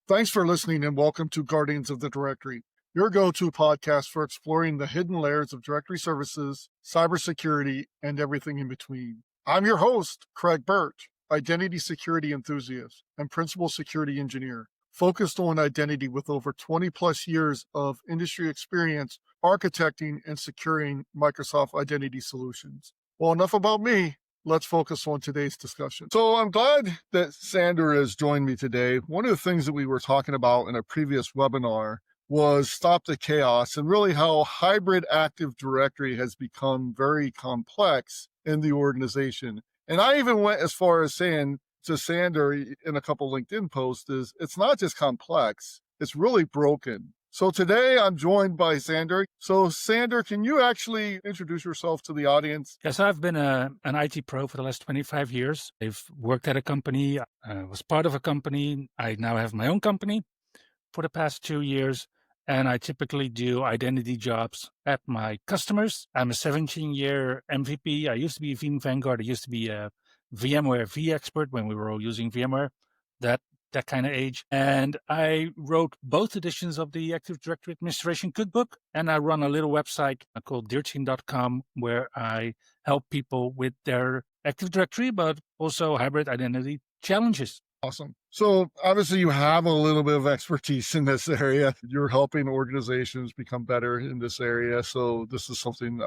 Thanks for listening and welcome to Guardians of the Directory, your go-to podcast for exploring the hidden layers of directory services, cybersecurity, and everything in between. I'm your host, Craig Birch, identity security enthusiast and principal security engineer, focused on identity with over 20 plus years of industry experience architecting and securing Microsoft identity solutions. Well, enough about me. Let's focus on today's discussion. So I'm glad that Sander has joined me today. One of the things that we were talking about in a previous webinar was stop the chaos and really how hybrid Active Directory has become very complex in the organization. And I even went as far as saying to Sander in a couple LinkedIn posts is it's not just complex, it's really broken. So today I'm joined by Sander. So Sander, can you actually introduce yourself to the audience? Yes, I've been an IT pro for the last 25 years. I've worked at a company, was part of a company. I now have my own company for the past 2 years, and I typically do identity jobs at my customers. I'm a 17-year MVP. I used to be a Veeam Vanguard. I used to be a VMware V expert when we were all using VMware. That kind of age. And I wrote both editions of the Active Directory Administration Cookbook, and I run a little website called directories.com where I help people with their Active Directory, but also hybrid identity challenges. Awesome. So obviously you have a little bit of expertise in this area. You're helping organizations become better in this area. So this is something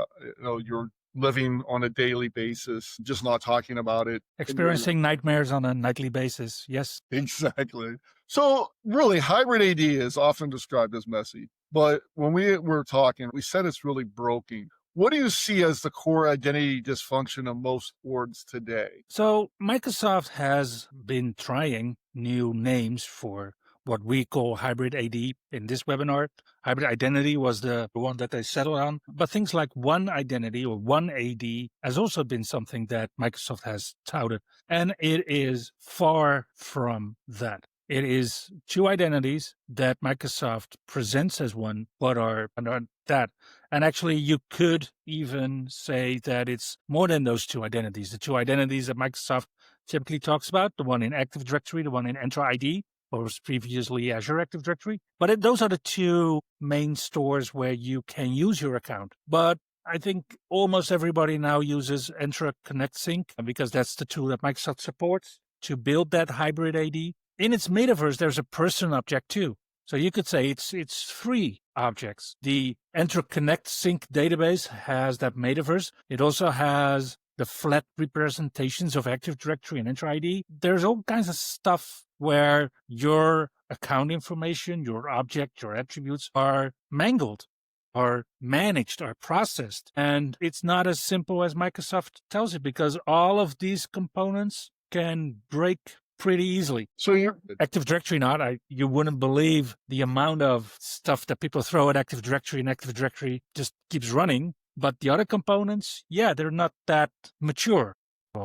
you're living on a daily basis, just not talking about it. Experiencing nightmares on a nightly basis. Yes. Exactly. So really, hybrid AD is often described as messy. But when we were talking, we said it's really broken. What do you see as the core identity dysfunction of most orgs today? So Microsoft has been trying new names for what we call hybrid AD in this webinar. Hybrid identity was the one that they settled on. But things like one identity or one AD has also been something that Microsoft has touted. And it is far from that. It is two identities that Microsoft presents as one, but are that. And actually, you could even say that it's more than those two identities. The two identities that Microsoft typically talks about, the one in Active Directory, the one in Entra ID, or was previously Azure Active Directory. But those are the two main stores where you can use your account. But I think almost everybody now uses Entra Connect Sync because that's the tool that Microsoft supports to build that hybrid AD. In its metaverse, there's a person object too. So you could say it's three objects. The Entra Connect Sync database has that metaverse. It also has the flat representations of Active Directory and Entra ID. There's all kinds of stuff where your account information, your object, your attributes are mangled, are managed, are processed. And it's not as simple as Microsoft tells it because all of these components can break pretty easily. So you're Active Directory you wouldn't believe the amount of stuff that people throw at Active Directory, and Active Directory just keeps running. But the other components, they're not that mature.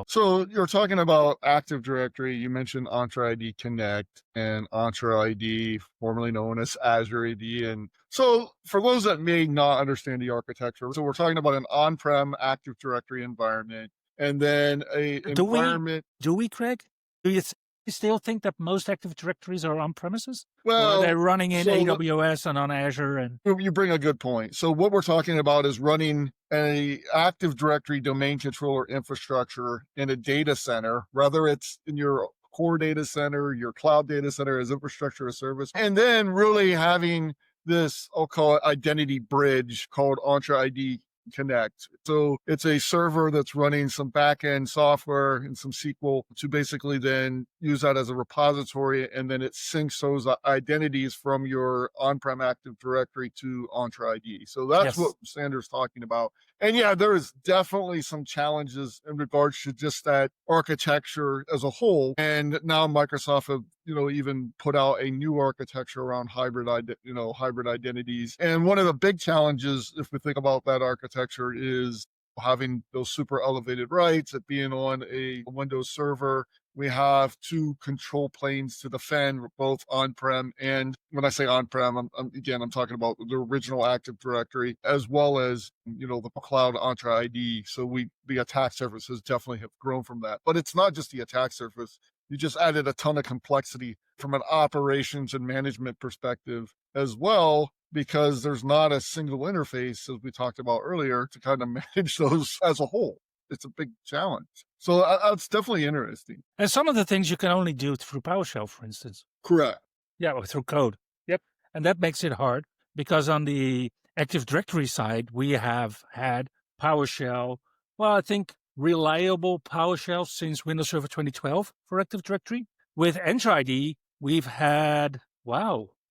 So you're talking about Active Directory. You mentioned Entra ID Connect and Entra ID, formerly known as Azure AD. And so for those that may not understand the architecture, so we're talking about an on-prem Active Directory environment and then environment. Do we, Craig? Do you still think that most Active Directories are on premises? Well, or they're running in AWS and on Azure. And you bring a good point. So what we're talking about is running a Active Directory domain controller infrastructure in a data center, whether it's in your core data center, your cloud data center as infrastructure as service, and then really having this, I'll call it identity bridge called Entra ID Connect. So it's a server that's running some backend software and some SQL to basically then use that as a repository, and then it syncs those identities from your on-prem Active Directory to Entra ID. So that's what Sander's talking about. And there is definitely some challenges in regards to just that architecture as a whole. And now Microsoft have, even put out a new architecture around hybrid identities. And one of the big challenges, if we think about that architecture, is having those super elevated rights, it being on a Windows server. We have two control planes to defend, both on-prem, and when I say on-prem, I'm talking about the original Active Directory, as well as, the cloud Entra ID. So the attack surfaces definitely have grown from that. But it's not just the attack surface. You just added a ton of complexity from an operations and management perspective as well, because there's not a single interface, as we talked about earlier, to kind of manage those as a whole. It's a big challenge. So that's definitely interesting. And some of the things you can only do through PowerShell, for instance. Correct. Yeah, or through code. Yep. And that makes it hard because on the Active Directory side, we have had PowerShell. Well, I think reliable PowerShell since Windows Server 2012 for Active Directory. With Entra ID, we've had,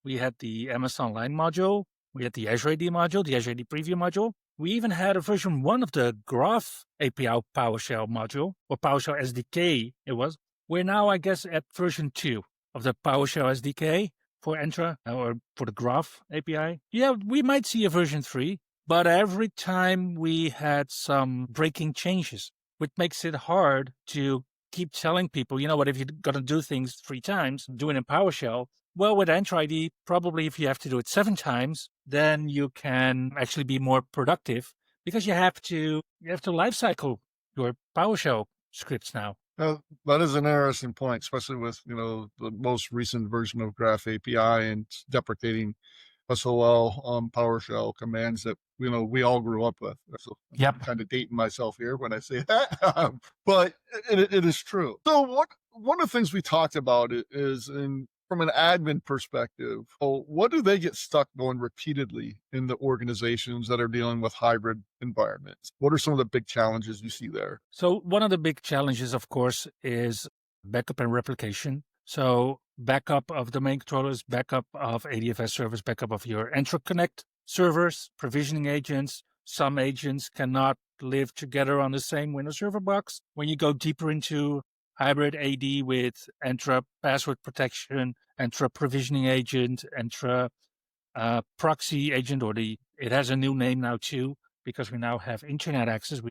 we had the MS Online module, we had the Azure AD module, the Azure AD Preview module. We even had a version 1 of the Graph API PowerShell module, or PowerShell SDK it was. We're now, I guess, at version 2 of the PowerShell SDK for Entra or for the Graph API. Yeah, we might see a version 3, but every time we had some breaking changes, which makes it hard to keep telling people, you know what, if you're going to do things 3 times, do it in PowerShell. Well, with Entra ID, probably if you have to do it 7 times, then you can actually be more productive because you have to lifecycle your PowerShell scripts now. That is an interesting point, especially with, the most recent version of Graph API and deprecating SOL PowerShell commands that, we all grew up with. So Yep. I'm kind of dating myself here when I say that, but it is true. So one of the things we talked about is from an admin perspective, what do they get stuck going repeatedly in the organizations that are dealing with hybrid environments? What are some of the big challenges you see there? So one of the big challenges, of course, is backup and replication. So backup of domain controllers, backup of ADFS servers, backup of your Entra Connect servers, provisioning agents. Some agents cannot live together on the same Windows Server box. When you go deeper into hybrid AD with Entra password protection, Entra provisioning agent, Entra proxy agent, it has a new name now too, because we now have internet access. We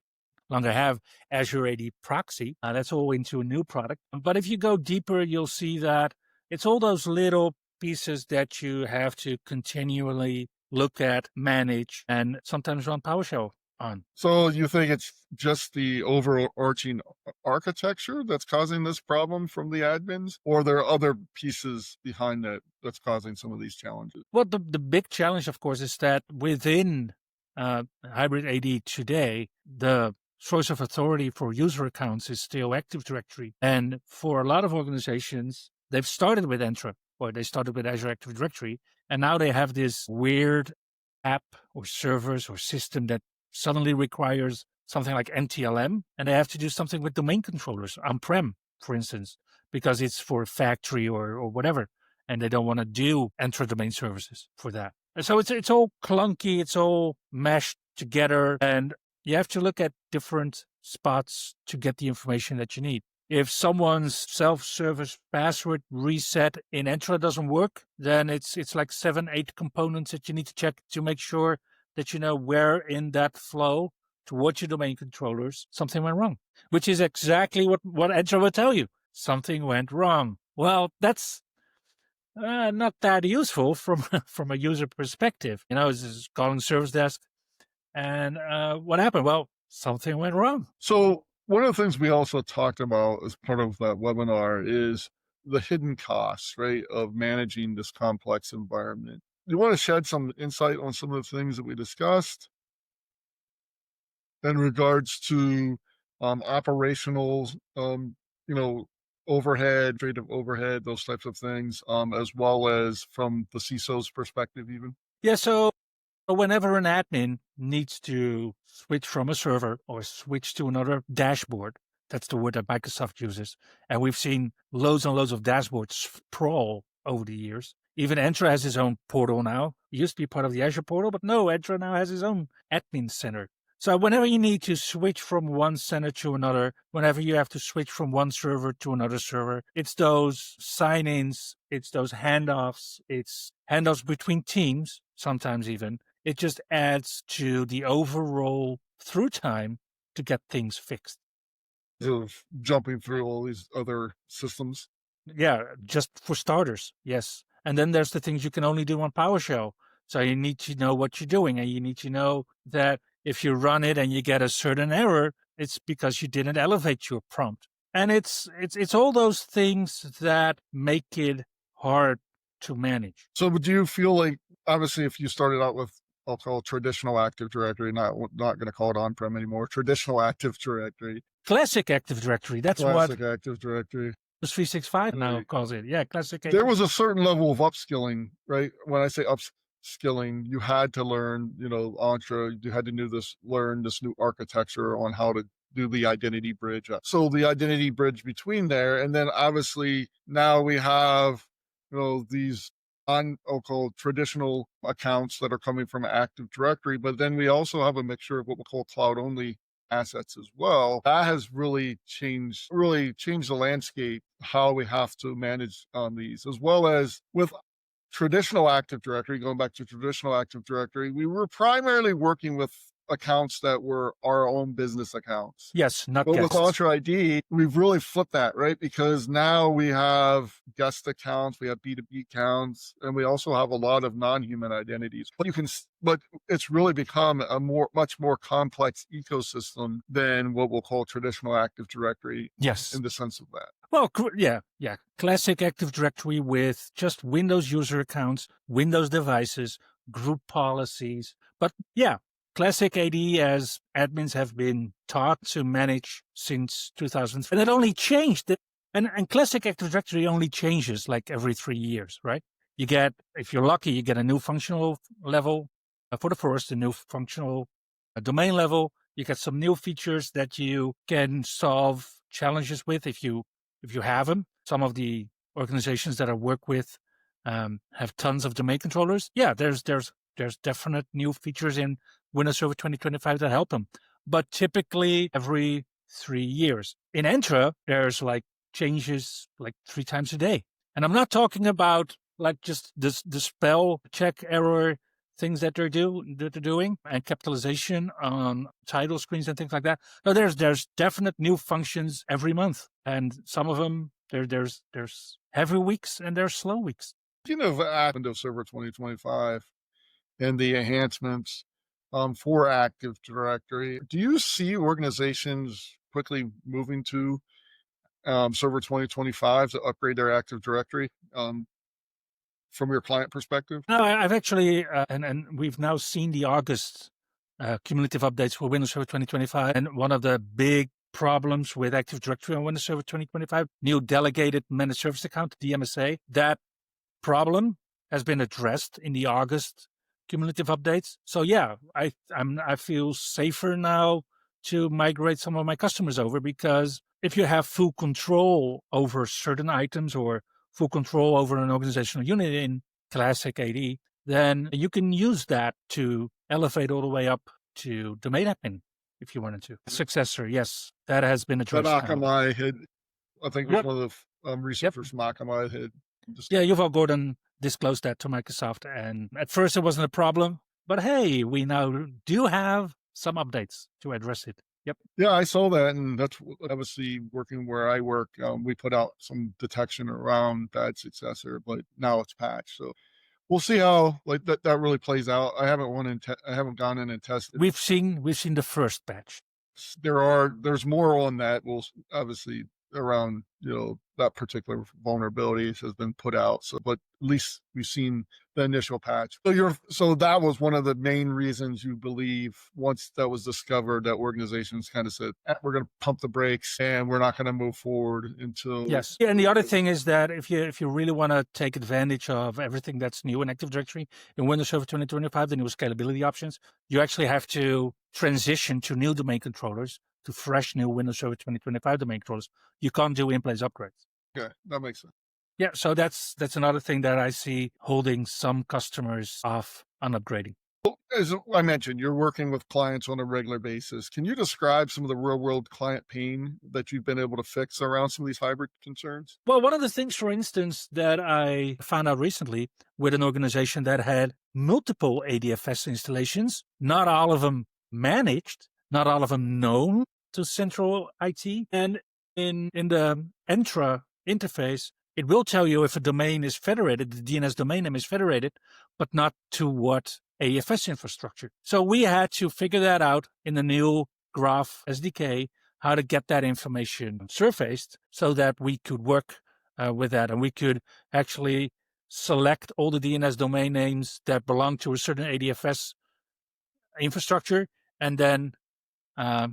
no longer have Azure AD proxy. That's all into a new product. But if you go deeper, you'll see that it's all those little pieces that you have to continually look at, manage, and sometimes run PowerShell on. So you think it's just the overarching architecture that's causing this problem from the admins, or there are other pieces behind that that's causing some of these challenges? Well, the big challenge, of course, is that within hybrid AD today, the source of authority for user accounts is still Active Directory. And for a lot of organizations, they've started with Entra, or they started with Azure Active Directory, and now they have this weird app or servers or system that suddenly requires something like NTLM, and they have to do something with domain controllers on-prem, for instance, because it's for factory or whatever, and they don't want to do Entra domain services for that. And so it's all clunky, it's all meshed together, and you have to look at different spots to get the information that you need. If someone's self-service password reset in Entra doesn't work, then it's like 7-8 components that you need to check to make sure that you know where in that flow towards your domain controllers something went wrong, which is exactly what Entra will tell you. Something went wrong. Well, that's not that useful from a user perspective. It's calling service desk, and what happened? Well, something went wrong. So one of the things we also talked about as part of that webinar is the hidden costs, right, of managing this complex environment. You want to shed some insight on some of the things that we discussed in regards to operational, overhead, administrative overhead, those types of things, as well as from the CISO's perspective even? Yeah, so whenever an admin needs to switch from a server or switch to another dashboard, that's the word that Microsoft uses, and we've seen loads and loads of dashboards sprawl over the years. Even Entra has his own portal now. It used to be part of the Azure portal, but no, Entra now has his own admin center. So whenever you need to switch from one center to another, whenever you have to switch from one server to another server, it's those sign-ins, it's those handoffs, it's handoffs between teams, sometimes even. It just adds to the overall through time to get things fixed. Of jumping through all these other systems? Yeah, just for starters, yes. And then there's the things you can only do on PowerShell. So you need to know what you're doing, and you need to know that if you run it and you get a certain error, it's because you didn't elevate your prompt. And it's all those things that make it hard to manage. So would you feel like, obviously, if you started out with, I'll call it traditional Active Directory, not going to call it on-prem anymore, traditional Active Directory. Classic Active Directory, that's Classic what Active Directory. 365 now calls it. Yeah, classic. There was a certain level of upskilling, right? When I say upskilling, you had to learn, Entra, you had to learn this new architecture on how to do the identity bridge. So the identity bridge between there, and then obviously now we have, these I'll call traditional accounts that are coming from Active Directory, but then we also have a mixture of what we call cloud-only assets as well. That has really changed the landscape, how we have to manage these, as well as with traditional Active Directory. Going back to traditional Active Directory, we were primarily working with accounts that were our own business accounts. Yes, not But guests. with Entra ID, we've really flipped that, right? Because now we have guest accounts, we have B2B accounts, and we also have a lot of non-human identities. But it's really become a much more complex ecosystem than what we'll call traditional Active Directory. Yes. In the sense of that. Well, yeah. Classic Active Directory with just Windows user accounts, Windows devices, group policies. But yeah, Classic AD, as admins have been taught to manage since 2000. And it only changed. And Classic Active Directory only changes like every 3 years, right? You get, if you're lucky, you get a new functional level for the first, a new functional domain level. You get some new features that you can solve challenges with if you have them. Some of the organizations that I work with have tons of domain controllers. Yeah, there's definite new features in Windows Server 2025 that help them. But typically every 3 years. In Entra, there's like changes like 3 times a day. And I'm not talking about like just the spell check error things that they're doing and capitalization on title screens and things like that. No, there's definite new functions every month. And some of them, there's heavy weeks and there's slow weeks. Windows Server 2025 and the enhancements for Active Directory, do you see organizations quickly moving to Server 2025 to upgrade their Active Directory from your client perspective? No, I've actually, and we've now seen the August cumulative updates for Windows Server 2025. And one of the big problems with Active Directory on Windows Server 2025, new delegated managed service account, DMSA, that problem has been addressed in the August cumulative updates. So yeah, I feel safer now to migrate some of my customers over, because if you have full control over certain items or full control over an organizational unit in Classic AD, then you can use that to elevate all the way up to domain admin if you wanted to. Successor, yes, that has been addressed. Akamai had, I think, was one of the researchers from Akamai had. Yeah, Yuval Gordon disclosed that to Microsoft, and at first it wasn't a problem, but hey, we now do have some updates to address it. Yep. Yeah, I saw that, and that's obviously working where I work. We put out some detection around bad successor, but now it's patched. So we'll see how that really plays out. I haven't gone in and tested. We've seen the first patch. There's more on that. We'll obviously around that particular vulnerability has been put out. So, but at least we've seen the initial patch. So that was one of the main reasons you believe, once that was discovered, that organizations kind of said, we're going to pump the brakes and we're not going to move forward until. Yes. Yeah, and the other thing is that if you really want to take advantage of everything that's new in Active Directory in Windows Server 2025, the new scalability options, you actually have to transition to new domain controllers, to fresh new Windows Server 2025 domain controllers. You can't do in-place upgrades. Okay, that makes sense. Yeah, so that's another thing that I see holding some customers off on upgrading. Well, as I mentioned, you're working with clients on a regular basis. Can you describe some of the real-world client pain that you've been able to fix around some of these hybrid concerns? Well, one of the things, for instance, that I found out recently with an organization that had multiple ADFS installations, not all of them managed, not all of them known to central IT, and in the Entra interface, it will tell you if a domain is federated, the DNS domain name is federated, but not to what ADFS infrastructure. So we had to figure that out in the new Graph SDK, how to get that information surfaced so that we could work with that. And we could actually select all the DNS domain names that belong to a certain ADFS infrastructure and then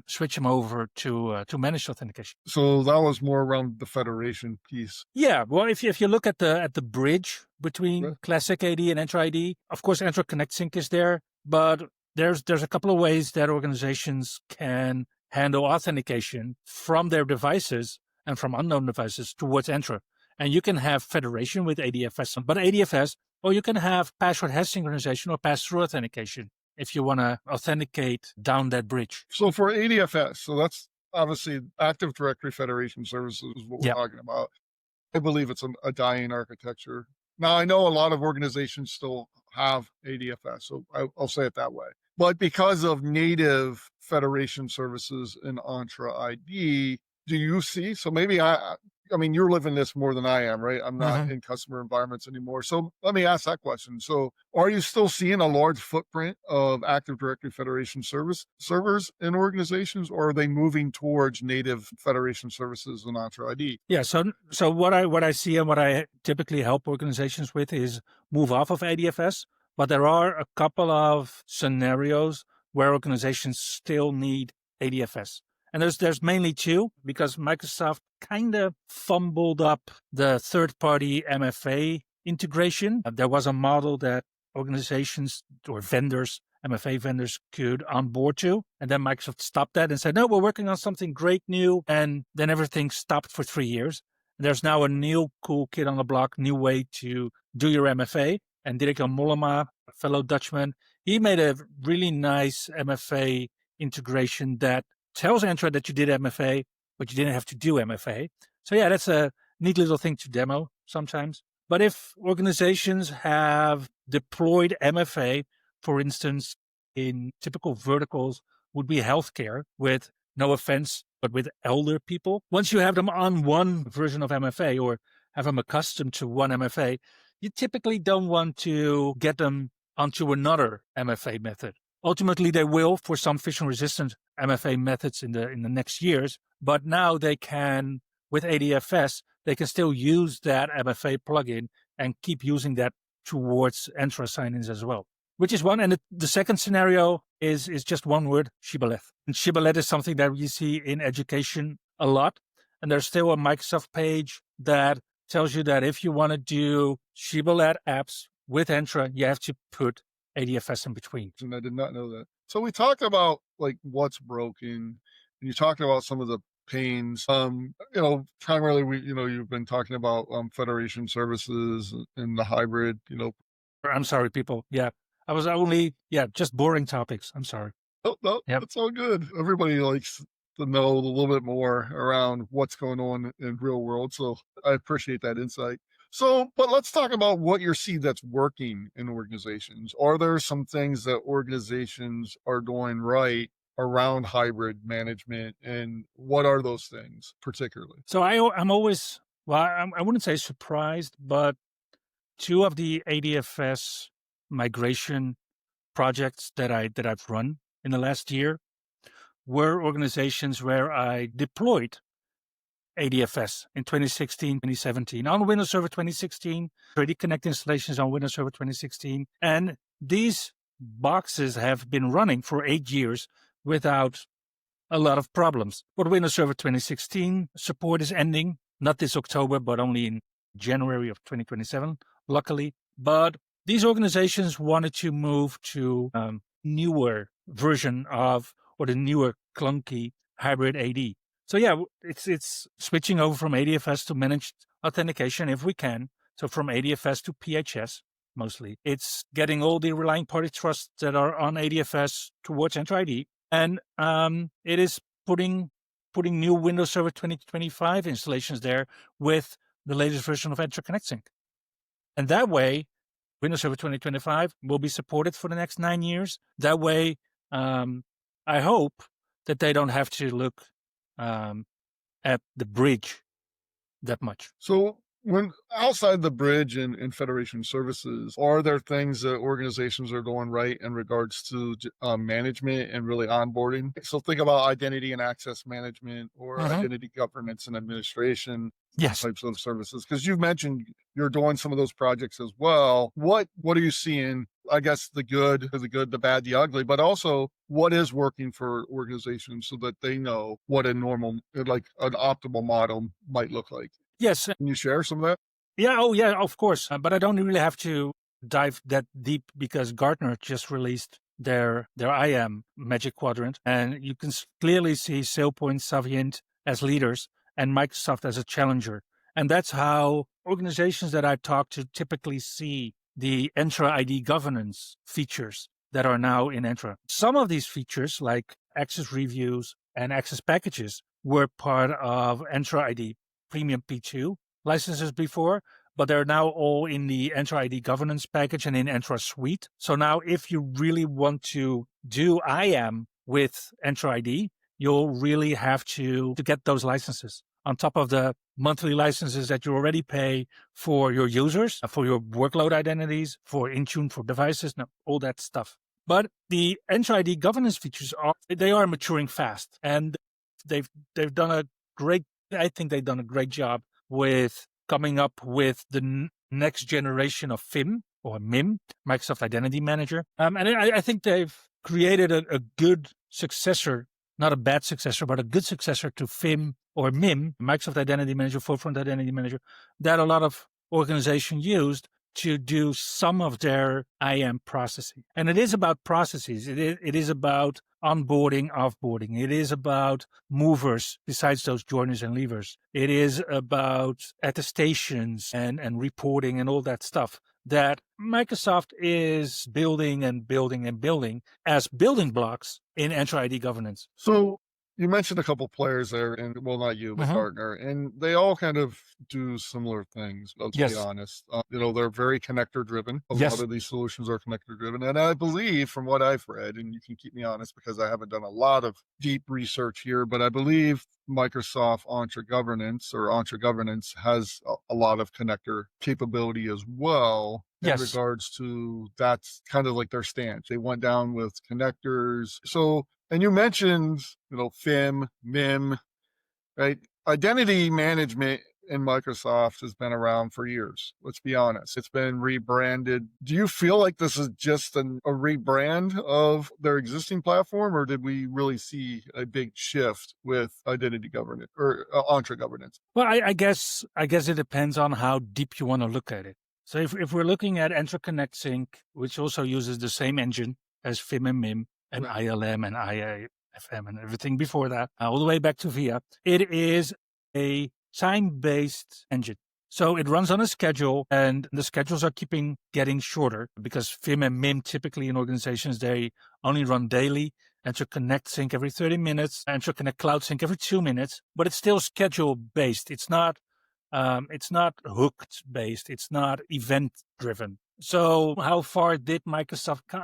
switch them over to managed authentication. So that was more around the federation piece. Yeah, well, if you look at the bridge between Right. Classic AD and Entra ID, of course, Entra Connect Sync is there, but there's a couple of ways that organizations can handle authentication from their devices and from unknown devices towards Entra. And you can have federation with ADFS, but ADFS, or you can have password hash synchronization or pass-through authentication if you want to authenticate down that bridge. So for ADFS, so that's obviously Active Directory Federation Services is what we're Yep. talking about. I believe it's a dying architecture. Now, I know a lot of organizations still have ADFS, so I'll say it that way. But because of native federation services in Entra ID, do you see? So maybe I mean, you're living this more than I am, right? I'm not in customer environments anymore. So let me ask that question. So are you still seeing a large footprint of Active Directory Federation servers in organizations, or are they moving towards native federation services in Entra ID? Yeah, so what I see and what I typically help organizations with is move off of ADFS, but there are a couple of scenarios where organizations still need ADFS. And there's mainly two, because Microsoft kind of fumbled up the third-party MFA integration. There was a model that organizations or vendors, MFA vendors, could onboard to. And then Microsoft stopped that and said, no, we're working on something great new. And then everything stopped for 3 years. There's now a new cool kid on the block, new way to do your MFA. And Dirk Jan Mollema, a fellow Dutchman, he made a really nice MFA integration that tells Entra that you did MFA, but you didn't have to do MFA. So yeah, that's a neat little thing to demo sometimes. But if organizations have deployed MFA, for instance, in typical verticals would be healthcare, with no offense, but with elder people. Once you have them on one version of MFA or have them accustomed to one MFA, you typically don't want to get them onto another MFA method. Ultimately, they will for some phishing-resistant MFA methods in the next years, but now they can, with ADFS, they can still use that MFA plugin and keep using that towards Entra sign-ins as well, which is one. And the second scenario is just one word, shibboleth. And shibboleth is something that we see in education a lot. And there's still a Microsoft page that tells you that if you want to do shibboleth apps with Entra, you have to put ADFS in between. And I did not know that. So we talked about like what's broken, and you talked about some of the pains. Primarily you've been talking about federation services and the hybrid, I'm sorry, people. Yeah. I was only, just boring topics. I'm sorry. No, Yep. It's all good. Everybody likes to know a little bit more around what's going on in real world. So I appreciate that insight. So, but let's talk about what you see that's working in organizations. Are there some things that organizations are doing right around hybrid management, and what are those things particularly? So I'm always, I wouldn't say surprised, but two of the ADFS migration projects that I've run in the last year were organizations where I deployed ADFS in 2016, 2017 on Windows Server 2016, already connect installations on Windows Server 2016. And these boxes have been running for 8 years without a lot of problems. But Windows Server 2016 support is ending, not this October, but only in January of 2027, luckily. But these organizations wanted to move to newer version of, or the newer clunky hybrid AD. So yeah, it's switching over from ADFS to managed authentication if we can. So from ADFS to PHS mostly. It's getting all the relying party trusts that are on ADFS towards Entra ID. And it is putting new Windows Server 2025 installations there with the latest version of Entra Connect Sync. And that way, Windows Server 2025 will be supported for the next 9 years. That way, I hope that they don't have to look at the bridge that much. So When outside the bridge and Federation services, are there things that organizations are doing right in regards to management and really onboarding? So think about identity and access management or Mhm. identity governance and administration Yes. types of services. Because you've mentioned you're doing some of those projects as well. What are you seeing? I guess the good, the bad, the ugly, but also what is working for organizations so that they know what a normal, like an optimal model might look like. Yes. Can you share some of that? Yeah. Oh, yeah, of course. But I don't really have to dive that deep because Gartner just released their IAM Magic Quadrant, and you can clearly see SailPoint, Savient as leaders and Microsoft as a challenger. And that's how organizations that I talk to typically see the Entra ID governance features that are now in Entra. Some of these features, like access reviews and access packages, were part of Entra ID Premium P2 licenses before, but they're now all in the Entra ID governance package and in Entra Suite. So now if you really want to do IAM with Entra ID, you'll really have to get those licenses on top of the monthly licenses that you already pay for your users, for your workload identities, for Intune for devices, all that stuff. But the Entra ID governance features are maturing fast, and they've done a great. I think they've done a great job with coming up with the next generation of FIM or MIM, Microsoft Identity Manager. And I think they've created a good successor, not a bad successor, but a good successor to FIM or MIM, Microsoft Identity Manager, Forefront Identity Manager, that a lot of organizations used to do some of their IAM processing. And it is about processes. It is about onboarding, offboarding. It is about movers besides those joiners and leavers. It is about attestations and reporting and all that stuff that Microsoft is building and building and building as building blocks in Entra ID governance. So you mentioned a couple players there, and well, not you, but Gartner, and they all kind of do similar things. Let's be Yes. honest. They're very connector driven. A Yes. lot of these solutions are connector driven, and I believe, from what I've read, and you can keep me honest because I haven't done a lot of deep research here, but I believe Microsoft Entra Governance has a lot of connector capability as well. In Yes. regards to that's kind of like their stance. They went down with connectors. So, and you mentioned, FIM, MIM, right? Identity management in Microsoft has been around for years. Let's be honest. It's been rebranded. Do you feel like this is just a rebrand of their existing platform, or did we really see a big shift with identity governance or Entra governance? Well, I guess it depends on how deep you want to look at it. So if we're looking at Entra Connect Sync, which also uses the same engine as FIM and MIM and ILM and IAFM and everything before that, all the way back to VIA, it is a time-based engine. So it runs on a schedule, and the schedules are getting shorter because FIM and MIM typically in organizations, they only run daily. Entra Connect Sync every 30 minutes, Entra Connect Cloud Sync every 2 minutes, but it's still schedule-based. It's not hooked based. It's not event driven. So how far did Microsoft come?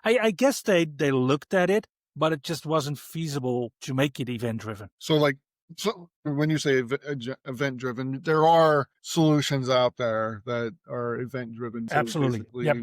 I guess they looked at it, but it just wasn't feasible to make it event driven. So when you say event driven, there are solutions out there that are event driven. So Absolutely. basically, Yep.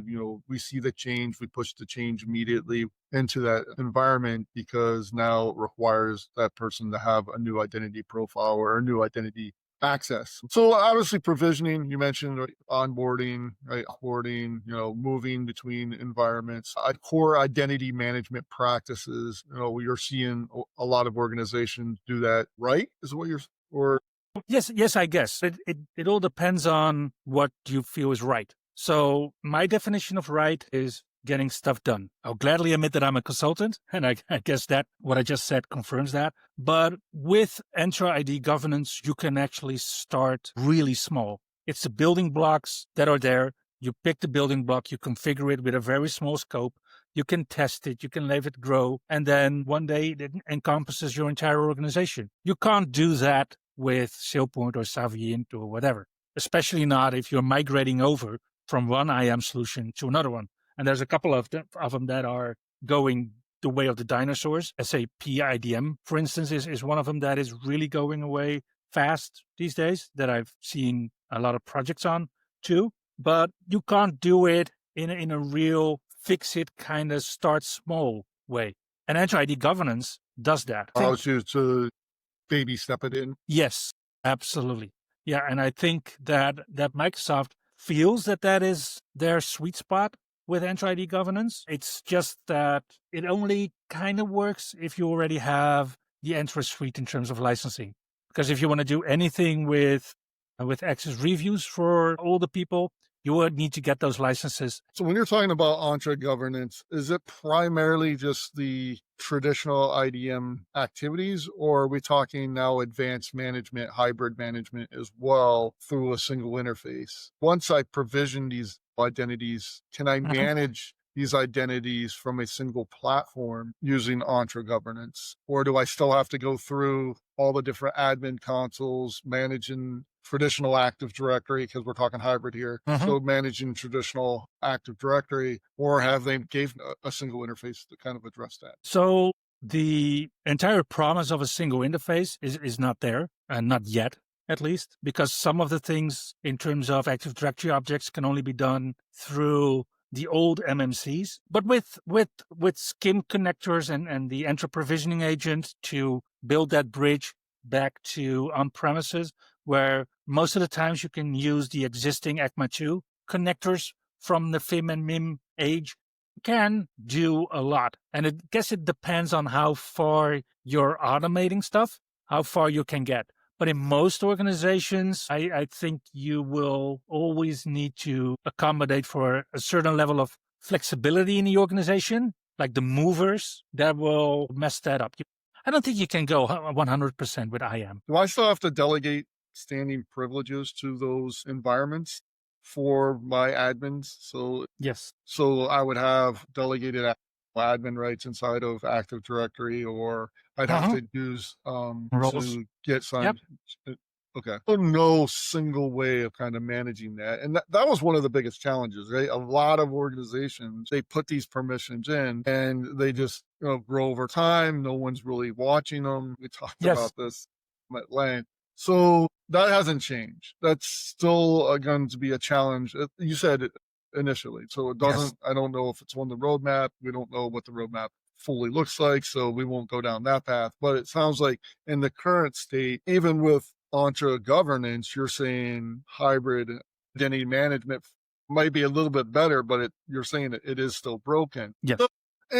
We see the change, we push the change immediately into that environment because now it requires that person to have a new identity profile or a new identity access. So obviously provisioning, you mentioned onboarding, right? Offboarding, moving between environments, core identity management practices. You're seeing a lot of organizations do that, right? Is what or Yes, I guess. It all depends on what you feel is right. So my definition of right is getting stuff done. I'll gladly admit that I'm a consultant, and I guess that what I just said confirms that. But with Entra ID governance, you can actually start really small. It's the building blocks that are there. You pick the building block, you configure it with a very small scope. You can test it, you can let it grow, and then one day it encompasses your entire organization. You can't do that with SailPoint or Savient or whatever, especially not if you're migrating over from one IAM solution to another one. And there's a couple of them that are going the way of the dinosaurs. SAP IDM, for instance, is one of them that is really going away fast these days that I've seen a lot of projects on too, but you can't do it in a real fix it kind of start small way. And Entra ID governance does that. Allows you to baby step it in. Yes, absolutely. Yeah, and I think that Microsoft feels that is their sweet spot with Entra ID governance. It's just that it only kind of works if you already have the Entra suite in terms of licensing. Because if you want to do anything with access reviews for all the people, you would need to get those licenses. So when you're talking about Entra governance, is it primarily just the traditional IDM activities, or are we talking now advanced management, hybrid management as well through a single interface? Once I provision these identities, can I manage these identities from a single platform using Entra governance? Or do I still have to go through all the different admin consoles, managing traditional Active Directory, because we're talking hybrid here, so managing traditional Active Directory, or have they gave a single interface to kind of address that? So the entire promise of a single interface is not there, and not yet, at least, because some of the things in terms of Active Directory objects can only be done through the old MMCs. But with SCIM connectors and the Entra provisioning agent to build that bridge back to on-premises, where most of the times you can use the existing ECMA 2 connectors from the FIM and MIM age, can do a lot. And I guess it depends on how far you're automating stuff, how far you can get. But in most organizations, I think you will always need to accommodate for a certain level of flexibility in the organization, like the movers that will mess that up. I don't think you can go 100% with IAM. Do I still have to delegate standing privileges to those environments for my admins? So yes. So I would have delegated admin rights inside of Active Directory, or I'd have to use roles to get signed. Okay. So no single way of kind of managing that. And that was one of the biggest challenges, right? A lot of organizations, they put these permissions in and they just grow over time. No one's really watching them. We talked about this at length. So that hasn't changed. That's still going to be a challenge. You said it initially. So it doesn't, I don't know if it's on the roadmap. We don't know what the roadmap fully looks like, so we won't go down that path. But it sounds like in the current state, even with Entra governance, you're saying hybrid identity management might be a little bit better, but you're saying that it is still broken. Yes.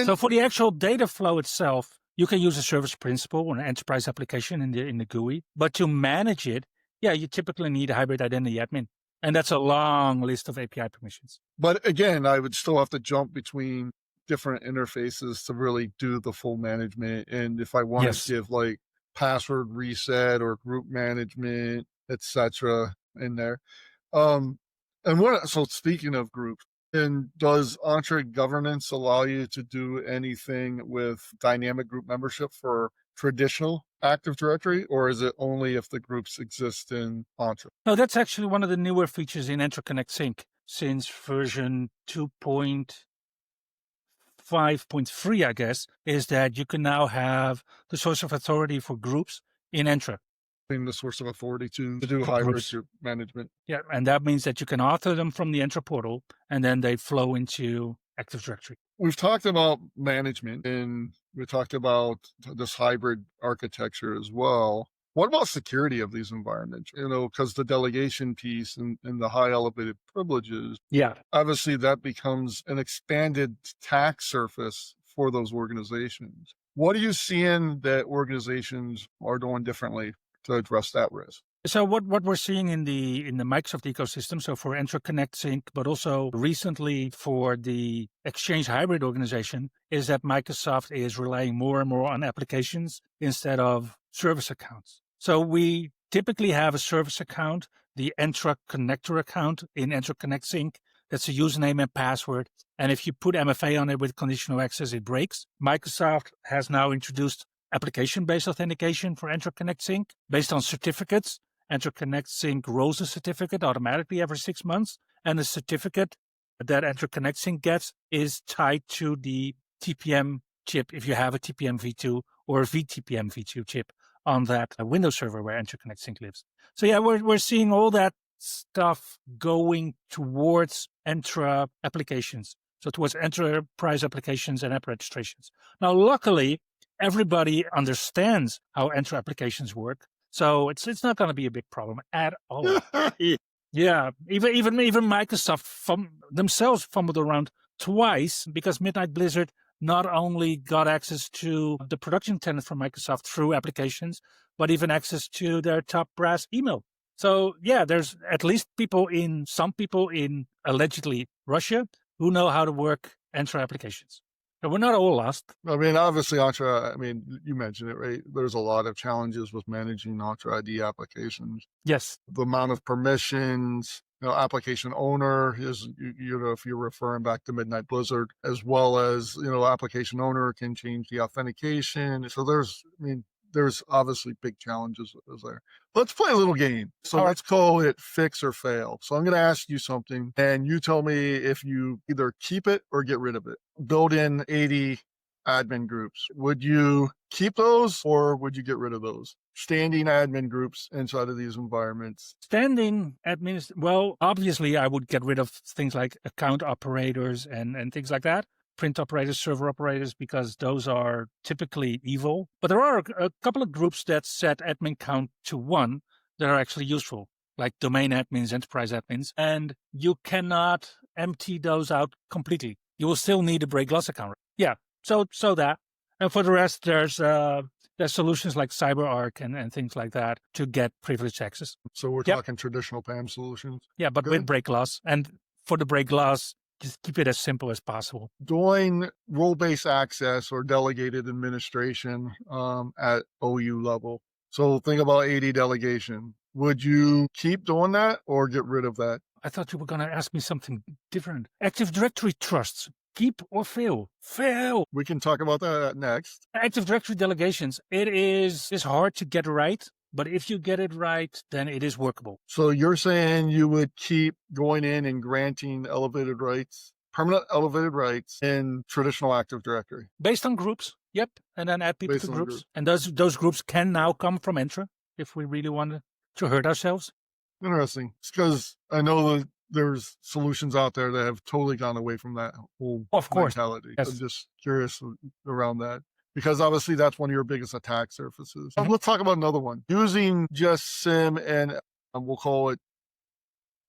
So for the actual data flow itself, you can use a service principal or an enterprise application in the GUI. But to manage it, you typically need a hybrid identity admin. And that's a long list of API permissions. But again, I would still have to jump between different interfaces to really do the full management. And if I want to give like password reset or group management, etc., in there. So speaking of groups, and does Entra governance allow you to do anything with dynamic group membership for traditional Active Directory, or is it only if the groups exist in Entra? No, that's actually one of the newer features in Entra Connect Sync since version 2.5.3, I guess, is that you can now have the source of authority for groups in Entra. The source of authority to do hybrid group management. Yeah, and that means that you can author them from the Entra portal, and then they flow into Active Directory. We've talked about management, and we talked about this hybrid architecture as well. What about security of these environments? Because the delegation piece and the high elevated privileges, obviously that becomes an expanded attack surface for those organizations. What are you seeing that organizations are doing differently to address that risk? So what we're seeing in the Microsoft ecosystem, so for Entra Connect Sync, but also recently for the Exchange Hybrid organization, is that Microsoft is relying more and more on applications instead of service accounts. So we typically have a service account, the Entra Connector account in Entra Connect Sync. That's a username and password. And if you put MFA on it with conditional access, it breaks. Microsoft has now introduced application-based authentication for Entra Connect Sync based on certificates. Entra Connect Sync rolls a certificate automatically every 6 months, and the certificate that Entra Connect Sync gets is tied to the TPM chip if you have a TPM v2 or a vTPM v2 chip on that Windows server where Entra Connect Sync lives. So we're seeing all that stuff going towards Entra applications. So towards enterprise applications and app registrations. Now, luckily, everybody understands how Entra applications work. So it's not going to be a big problem at all. Yeah, even Microsoft themselves fumbled around twice because Midnight Blizzard not only got access to the production tenant from Microsoft through applications, but even access to their top brass email. So yeah, there's at least some people in allegedly Russia who know how to work Entra applications. So we're not all lost. I mean, obviously, Entra, you mentioned it, right? There's a lot of challenges with managing Entra ID applications. Yes. The amount of permissions, application owner is, if you're referring back to Midnight Blizzard, as well as, application owner can change the authentication. So there's obviously big challenges there. Let's play a little game. So let's call it fix or fail. So I'm going to ask you something and you tell me if you either keep it or get rid of it. Build in 80 admin groups. Would you keep those or would you get rid of those? Standing admin groups inside of these environments. Standing admin, well, obviously I would get rid of things like account operators and things like that. Print operators, server operators, because those are typically evil. But there are a couple of groups that set admin count to 1 that are actually useful, like domain admins, enterprise admins, and you cannot empty those out completely. You will still need a break loss account. Yeah, so that. And for the rest, there's solutions like CyberArk and things like that to get privileged access. So we're talking traditional PAM solutions? Yeah, but with break loss. And for the break loss, just keep it as simple as possible. Doing role-based access or delegated administration at OU level. So think about AD delegation. Would you keep doing that or get rid of that? I thought you were going to ask me something different. Active Directory trusts, keep or fail? Fail. We can talk about that next. Active Directory delegations, it's hard to get right. But if you get it right, then it is workable. So you're saying you would keep going in and granting elevated rights, permanent elevated rights in traditional Active Directory? Based on groups, yep. And then add people to groups. And those groups can now come from Entra if we really want to hurt ourselves. Interesting. It's because I know that there's solutions out there that have totally gone away from that whole mentality. Yes. I'm just curious around that. Because obviously that's one of your biggest attack surfaces. Let's talk about another one. Using just SIM and we'll call it,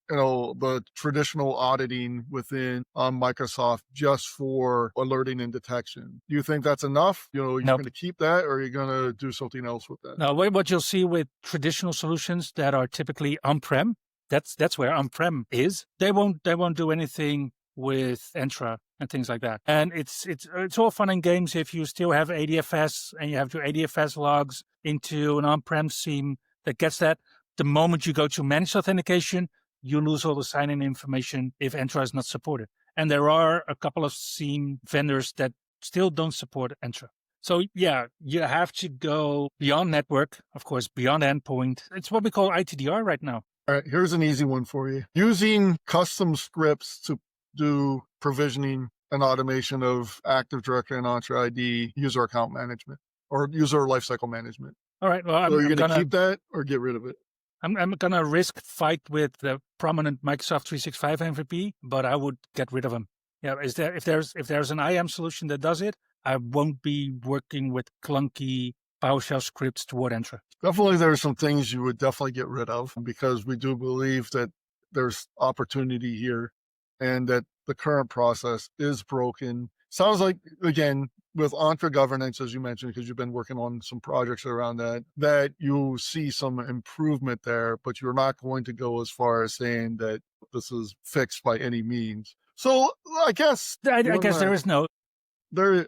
the traditional auditing within Microsoft just for alerting and detection. Do you think that's enough? You're going to keep that or are you going to do something else with that? No, what you'll see with traditional solutions that are typically on-prem, that's where on-prem is. They won't do anything with Entra and things like that. And it's all fun and games if you still have ADFS and you have your ADFS logs into an on-prem SIEM that gets that. The moment you go to managed authentication, you lose all the sign-in information if Entra is not supported. And there are a couple of SIEM vendors that still don't support Entra. So yeah, you have to go beyond network, of course, beyond endpoint. It's what we call ITDR right now. All right, here's an easy one for you. Using custom scripts to do provisioning and automation of Active Directory and Entra ID user account management or user lifecycle management. All right. Well, so are you going to keep that or get rid of it? I'm going to risk fight with the prominent Microsoft 365 MVP, but I would get rid of them. Yeah. If there's an IAM solution that does it, I won't be working with clunky PowerShell scripts toward Entra. Definitely, there are some things you would definitely get rid of because we do believe that there's opportunity here and that the current process is broken. Sounds like, again, with Entra governance, as you mentioned, because you've been working on some projects around that you see some improvement there, but you're not going to go as far as saying that this is fixed by any means. So I guess... I guess there is no... you're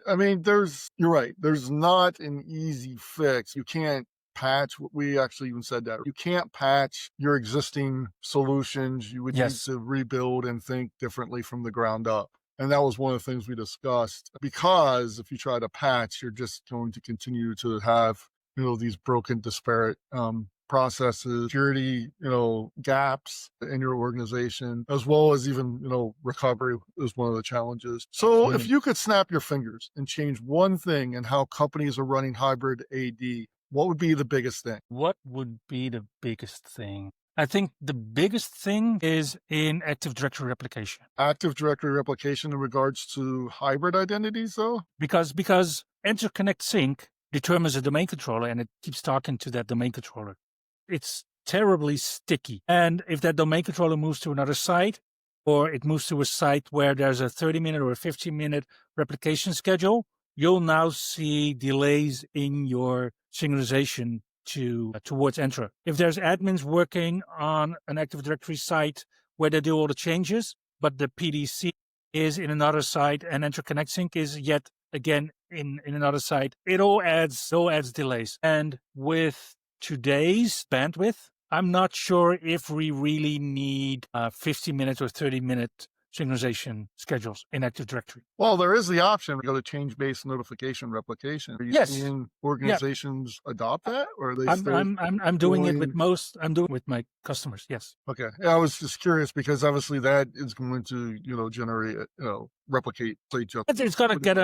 right. There's not an easy fix. You can't patch. We actually even said that. You can't patch your existing solutions. You would need to rebuild and think differently from the ground up. And that was one of the things we discussed, because if you try to patch, you're just going to continue to have, these broken, disparate processes, security, gaps in your organization, as well as even, recovery is one of the challenges. So if you could snap your fingers and change one thing in how companies are running hybrid AD, what would be the biggest thing? What would be the biggest thing? I think the biggest thing is in Active Directory replication. Active Directory replication in regards to hybrid identities, though? Because Entra Connect Sync determines a domain controller and it keeps talking to that domain controller. It's terribly sticky. And if that domain controller moves to another site, or it moves to a site where there's a 30-minute or a 15-minute replication schedule, you'll now see delays in your synchronization towards Entra. If there's admins working on an Active Directory site where they do all the changes, but the PDC is in another site and Entra Connect Sync is yet again in another site, it all adds delays. And with today's bandwidth, I'm not sure if we really need 50-minute or 30-minute synchronization schedules in Active Directory. Well, there is the option to go to change-based notification replication. Are you seeing organizations adopt that, or are they I'm doing it with most. I'm doing it with my customers. Yes. Okay. Yeah, I was just curious because obviously that is going to generate replicate. It's going to get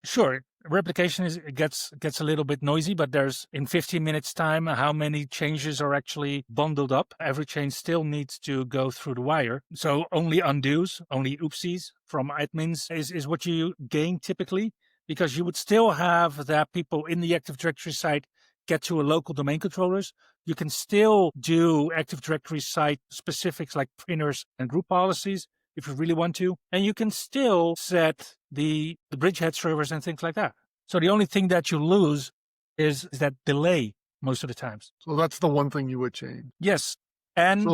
sure. Replication gets a little bit noisy, but there's in 15 minutes time, how many changes are actually bundled up? Every change still needs to go through the wire. So only undos, only oopsies from admins is what you gain typically, because you would still have that people in the Active Directory site get to a local domain controllers. You can still do Active Directory site specifics like printers and group policies if you really want to, and you can still set the bridgehead servers and things like that. So the only thing that you lose is that delay most of the times. So that's the one thing you would change. Yes, and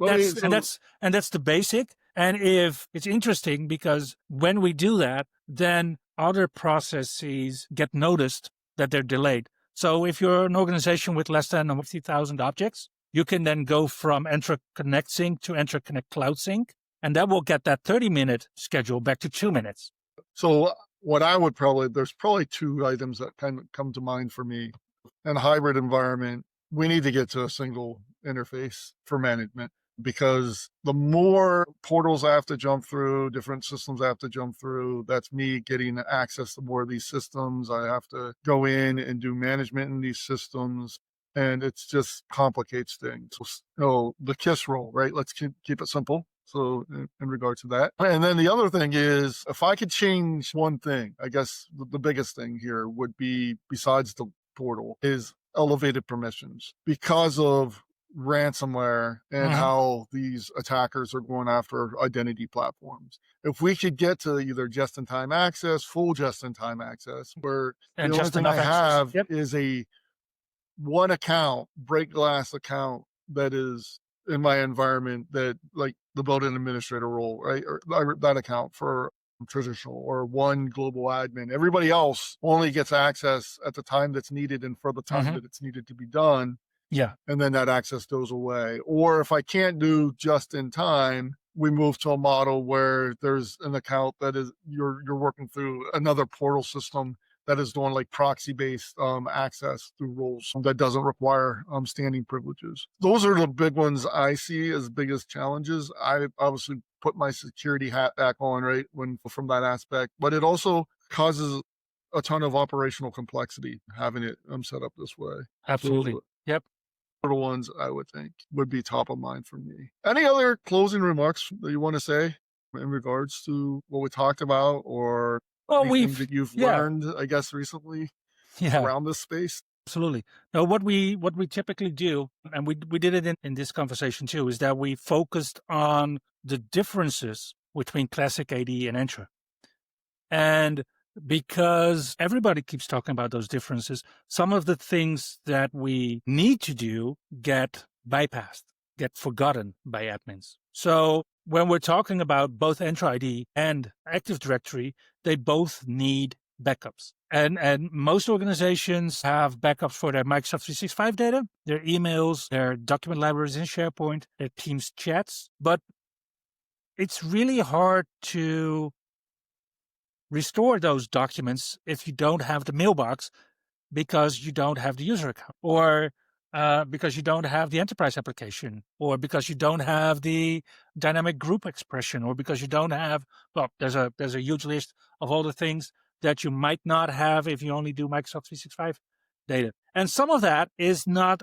that's the basic. And if it's interesting because when we do that, then other processes get noticed that they're delayed. So if you're an organization with less than 50,000 objects, you can then go from Entra Connect Sync to Entra Connect Cloud Sync. And that will get that 30-minute schedule back to 2 minutes. So what I would there's probably two items that kind of come to mind for me. In a hybrid environment, we need to get to a single interface for management, because the more portals I have to jump through, different systems I have to jump through, that's me getting access to more of these systems. I have to go in and do management in these systems. And it's just complicates things. So the KISS role, right? Let's keep it simple. So in regards to that. And then the other thing is, if I could change one thing, I guess the biggest thing here would be, besides the portal, is elevated permissions, because of ransomware and how these attackers are going after identity platforms. If we could get to either just-in-time access, full just-in-time access, where the only thing I have is a one account, break glass account that is in my environment, that like the built-in administrator role, right? Or that account for traditional, or one global admin. Everybody else only gets access at the time that's needed and for the time that it's needed to be done. Yeah. And then that access goes away. Or if I can't do just in time, we move to a model where there's an account that is you're working through another portal system that is doing like proxy-based access through roles that doesn't require standing privileges. Those are the big ones I see as biggest challenges. I obviously put my security hat back on, right, from that aspect, but it also causes a ton of operational complexity having it set up this way. Absolutely. So, yep. The ones I would think would be top of mind for me. Any other closing remarks that you want to say in regards to what we talked about, or anything that you've learned, I guess, recently around this space? Absolutely. Now, what we typically do, and we did it in this conversation too, is that we focused on the differences between classic AD and Entra. And because everybody keeps talking about those differences, some of the things that we need to do get bypassed, get forgotten by admins. So when we're talking about both Entra ID and Active Directory, they both need backups. And most organizations have backups for their Microsoft 365 data, their emails, their document libraries in SharePoint, their Teams chats. But it's really hard to restore those documents if you don't have the mailbox, because you don't have the user account, or because you don't have the enterprise application, or because you don't have the dynamic group expression, or because you don't have, well, there's a huge list of all the things that you might not have if you only do Microsoft 365 data. And some of that is not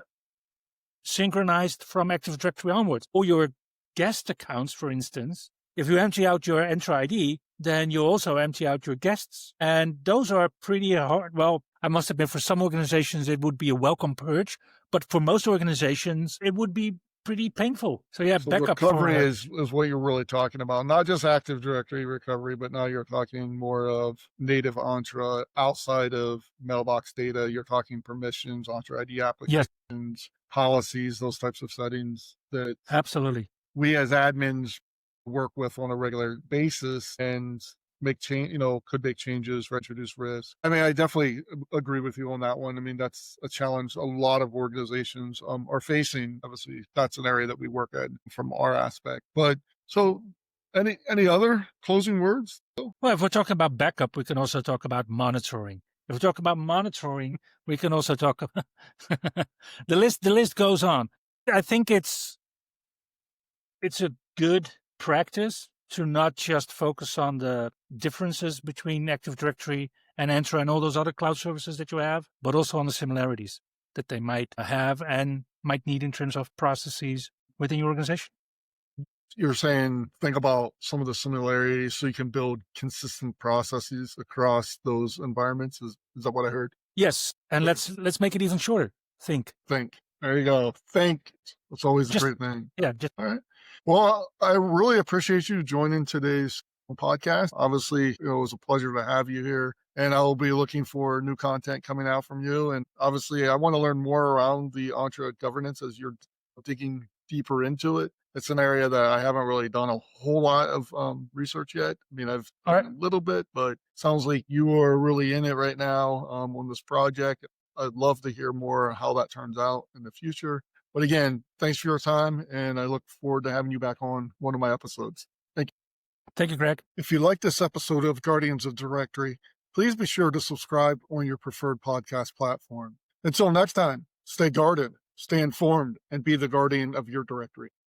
synchronized from Active Directory onwards. Or your guest accounts, for instance, if you empty out your Entra ID, then you also empty out your guests. And those are pretty hard. Well, I must admit, for some organizations, it would be a welcome purge. But for most organizations, it would be pretty painful. So yeah, So backup recovery is what you're really talking about. Not just Active Directory recovery, but now you're talking more of native Entra outside of mailbox data. You're talking permissions, Entra ID applications, Yes, policies, those types of settings that absolutely. we as admins work with on a regular basis and make change, could make changes, introduce risk. I mean, I definitely agree with you on that one. I mean, that's a challenge a lot of organizations are facing. Obviously, that's an area that we work at from our aspect. But so any other closing words? Well, if we're talking about backup, we can also talk about monitoring. If we talk about monitoring, we can also talk about the list goes on. I think it's a good practice to not just focus on the differences between Active Directory and Entra and all those other cloud services that you have, but also on the similarities that they might have and might need in terms of processes within your organization. You're saying think about some of the similarities so you can build consistent processes across those environments. Is that what I heard? Yes, and let's make it even shorter. Think. There you go. Think. It's always a great thing. Yeah. All right. Well, I really appreciate you joining today's podcast. Obviously, it was a pleasure to have you here, and I'll be looking for new content coming out from you. And obviously, I want to learn more around the Entra governance as you're digging deeper into it. It's an area that I haven't really done a whole lot of research yet. I mean, I've done a little bit, but it sounds like you are really in it right now on this project. I'd love to hear more how that turns out in the future. But again, thanks for your time, and I look forward to having you back on one of my episodes. Thank you. Thank you, Greg. If you like this episode of Guardians of Directory, please be sure to subscribe on your preferred podcast platform. Until next time, stay guarded, stay informed, and be the guardian of your directory.